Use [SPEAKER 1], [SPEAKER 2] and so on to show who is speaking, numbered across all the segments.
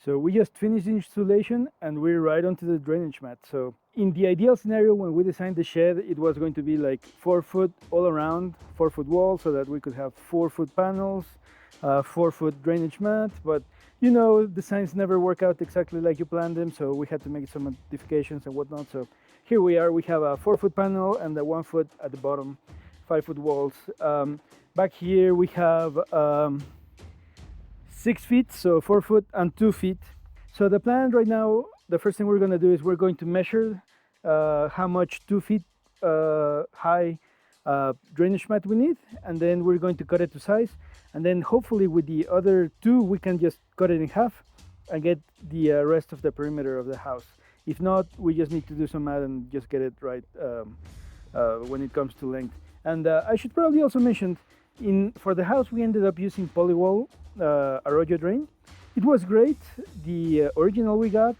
[SPEAKER 1] So we just finished the installation and we're right onto the drainage mat. So in the ideal scenario, when we designed the shed, it was going to be like 4 foot all around, 4 foot wall, so that we could have 4 foot panels, 4 foot drainage mat. But you know, designs never work out exactly like you planned them, so we had to make some modifications and whatnot. So here we are, we have a 4 foot panel and a 1 foot at the bottom, 5 foot walls. Back here we have 6 feet, so 4 foot and 2 feet. So the plan right now, the first thing we're going to do is we're going to measure how much 2 feet high drainage mat we need, and then we're going to cut it to size, and then hopefully with the other 2 we can just cut it in half and get the rest of the perimeter of the house. If not, we just need to do some math and just get it right when it comes to length. And I should probably also mention, for the house we ended up using Poly-Wall Arroyo Drain. It was great, the original we got.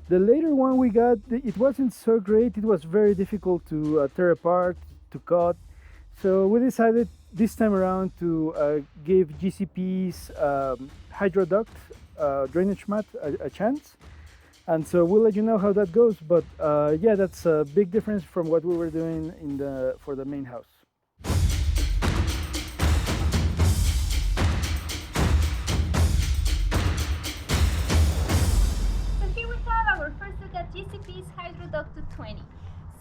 [SPEAKER 1] The later one we got, it wasn't so great. It was very difficult to tear apart, to cut. So we decided this time around to give GCP's HydroDuct drainage mat a chance. And so we'll let you know how that goes. But yeah, that's a big difference from what we were doing for the main house.
[SPEAKER 2] GCP's HydroDuct 220.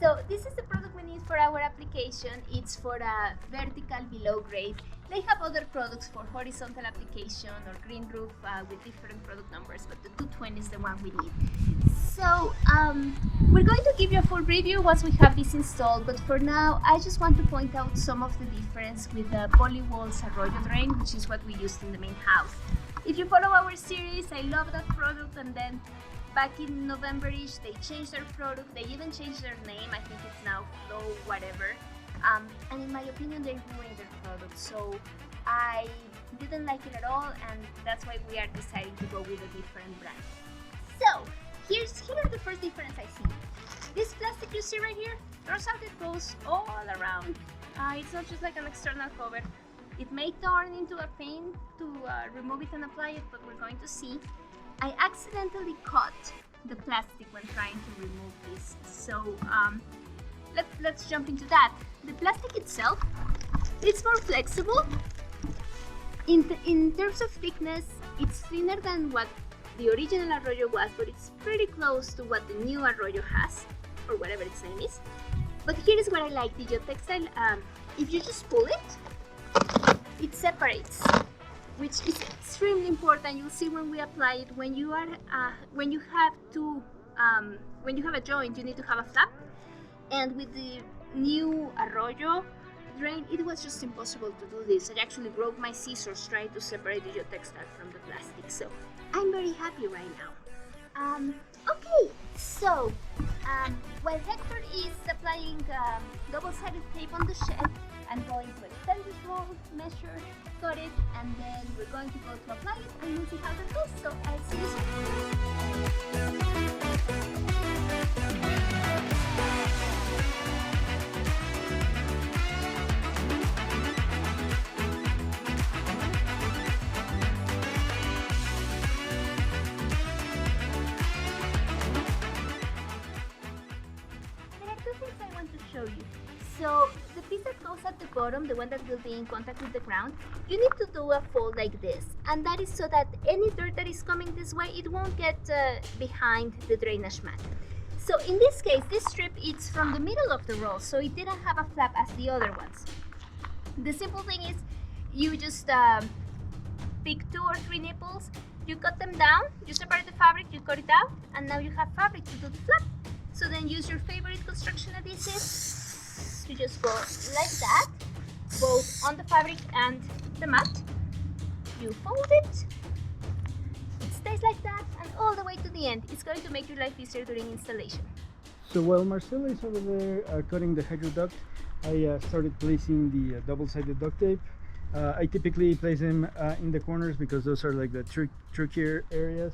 [SPEAKER 2] So this is the product we need for our application. It's for a vertical below grade. They have other products for horizontal application or green roof with different product numbers, but the 220 is the one we need. So we're going to give you a full review once we have this installed, but for now I just want to point out some of the difference with the Poly-Wall's Arroyo Drain, which is what we used in the main house. If you follow our series, I love that product, and then back in November-ish, they changed their product. They even changed their name. I think it's now Flow whatever. And in my opinion, they ruined their product. So I didn't like it at all, and that's why we are deciding to go with a different brand. So here are the first difference I see. This plastic you see right here, turns out it goes all around. It's not just like an external cover. It may turn into a pain to remove it and apply it, but we're going to see. I accidentally cut the plastic when trying to remove this, so let's jump into that. The plastic itself, it's more flexible. In terms of thickness, it's thinner than what the original Arroyo was, but it's pretty close to what the new Arroyo has, or whatever its name is. But here is what I like, the geotextile. If you just pull it, it separates, which is extremely important. You'll see when we apply it, when you have a joint, you need to have a flap. And with the new Arroyo Drain, it was just impossible to do this. I actually broke my scissors trying to separate the geotextile from the plastic. So I'm very happy right now. Okay, so while Hector is applying double-sided tape on the shed, I'm going to extend this roll, measure, cut it, and then we're going to go to apply it, and we'll see how that goes. So I'll see you soon. There are two things I want to show you. So the piece that goes at the bottom, the one that will be in contact with the ground, you need to do a fold like this, and that is so that any dirt that is coming this way, it won't get behind the drainage mat. So in this case, this strip is from the middle of the roll, so it didn't have a flap as the other ones. The simple thing is, you just pick 2 or 3 nipples, you cut them down, you separate the fabric, you cut it out, and now you have fabric to do the flap. So then use your favorite construction adhesive. You just go like that, both on the fabric and the mat. You fold it, it stays like that, and all the way to the end. It's going to make your life easier during installation.
[SPEAKER 1] So while Marcela is over there cutting the HydroDuct, I started placing the double-sided duct tape. I typically place them in the corners because those are like the trickier areas.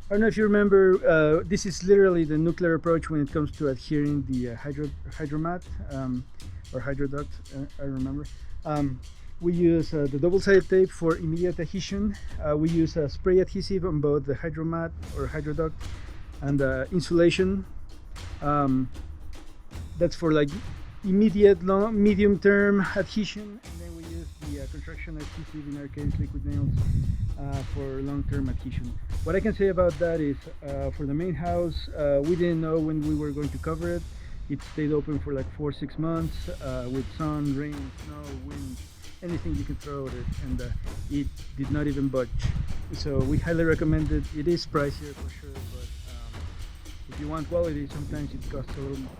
[SPEAKER 1] I don't know if you remember, this is literally the nuclear approach when it comes to adhering the hydromat or HydroDuct, I remember. We use the double-sided tape for immediate adhesion. We use a spray adhesive on both the hydromat or HydroDuct and the insulation. That's for like immediate medium-term adhesion, and then we use the construction adhesive, in our case liquid nails, for long-term adhesion. What I can say about that is for the main house, we didn't know when we were going to cover it. It stayed open for like 4-6 months with sun, rain, snow, wind, anything you can throw at it, and it did not even budge. So we highly recommend it. It is pricier for sure, but if you want quality, sometimes it costs a little more.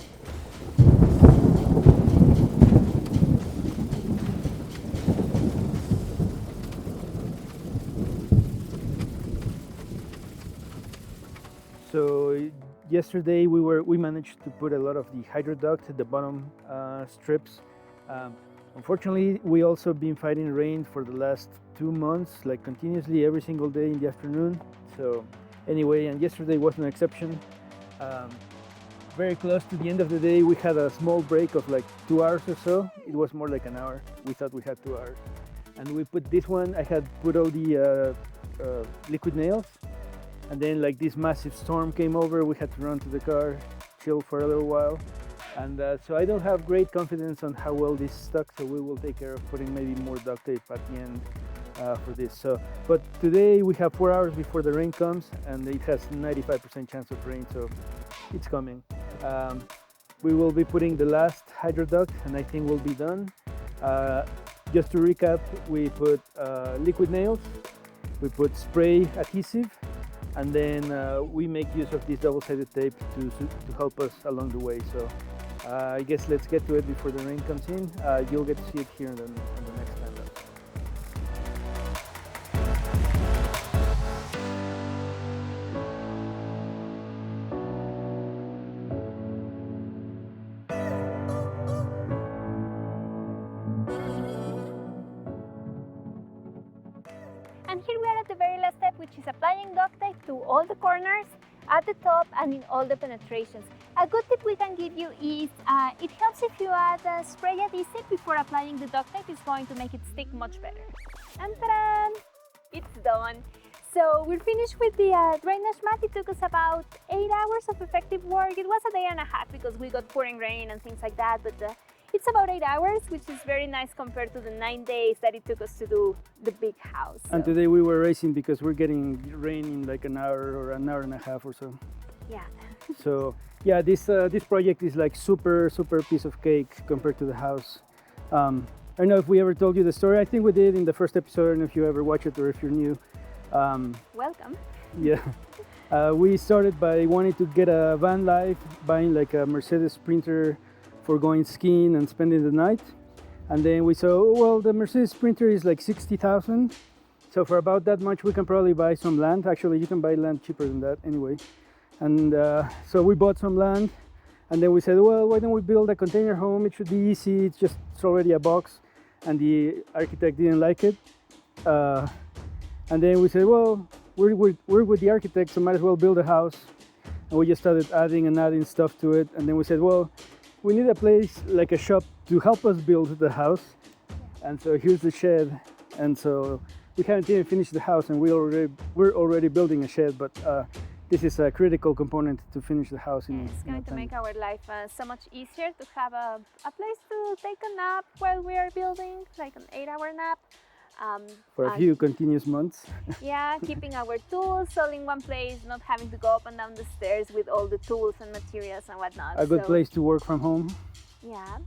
[SPEAKER 1] So yesterday we managed to put a lot of the HydroDuct at the bottom strips. Unfortunately, we also been fighting rain for the last 2 months, like continuously every single day in the afternoon. So anyway, and yesterday was an exception. Very close to the end of the day, we had a small break of like 2 hours or so. It was more like an hour. We thought we had 2 hours. And we put this one, I had put all the liquid nails. And then like this massive storm came over, we had to run to the car, chill for a little while. And so I don't have great confidence on how well this stuck, so we will take care of putting maybe more duct tape at the end for this. So, but today we have 4 hours before the rain comes, and it has 95% chance of rain, so it's coming. We will be putting the last HydroDuct, and I think we'll be done. Just to recap, we put liquid nails, we put spray adhesive, and then we make use of this double-sided tape to help us along the way. So I guess let's get to it before the rain comes in. You'll get to see it here on the next time lapse.
[SPEAKER 2] And here we are at the very last step, which is applying duct tape to all the corners, at the top, and in all the penetrations. A good tip we can give you is it helps if you add spray adhesive before applying the duct tape. It's going to make it stick much better. And ta-da! It's done. So we're finished with the drainage mat. It took us about 8 hours of effective work. It was a day and a half because we got pouring rain and things like that, but it's about 8 hours, which is very nice compared to the 9 days that it took us to do the big house. So.
[SPEAKER 1] And today we were racing because we're getting rain in like an hour or an hour and a half or so.
[SPEAKER 2] Yeah.
[SPEAKER 1] So yeah, this project is like super piece of cake compared to the house. I don't know if we ever told you the story. I think we did in the first episode, and if you ever watch it or if you're new.
[SPEAKER 2] Welcome.
[SPEAKER 1] Yeah. We started by wanting to get a van life, buying like a Mercedes Sprinter for going skiing and spending the night. And then we saw, well, the Mercedes Sprinter is like 60,000. So for about that much, we can probably buy some land. Actually, you can buy land cheaper than that anyway. And so we bought some land, and then we said, well, why don't we build a container home? It should be easy. It's already a box. And the architect didn't like it. And then we said, well, we're with the architect, so might as well build a house. And we just started adding stuff to it. And then we said, well, we need a place like a shop to help us build the house. And so here's the shed. And so we haven't even finished the house, and we're already building a shed, but this is a critical component to finish the house.
[SPEAKER 2] It's going to make our life so much easier to have a place to take a nap while we are building, like an 8-hour nap.
[SPEAKER 1] For a few continuous months.
[SPEAKER 2] Yeah, keeping our tools all in one place, not having to go up and down the stairs with all the tools and materials and whatnot.
[SPEAKER 1] A good place to work from home.
[SPEAKER 2] Yeah.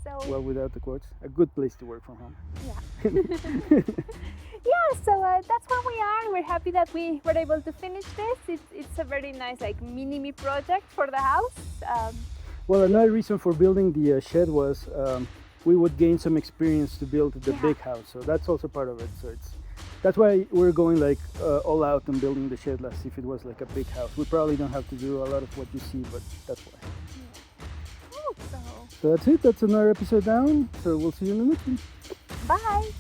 [SPEAKER 2] So.
[SPEAKER 1] Well, without the quotes, a good place to work from home.
[SPEAKER 2] Yeah. Yeah, so that's where we are. We're happy that we were able to finish this. It's a very nice, like, mini-me project for the house.
[SPEAKER 1] Well, another reason for building the shed was we would gain some experience to build the big house. So that's also part of it. So that's why we're going like all out and building the shed as if it was like a big house. We probably don't have to do a lot of what you see, but that's why.
[SPEAKER 2] Yeah.
[SPEAKER 1] So that's it. That's another episode down. So we'll see you in the next one.
[SPEAKER 2] Bye.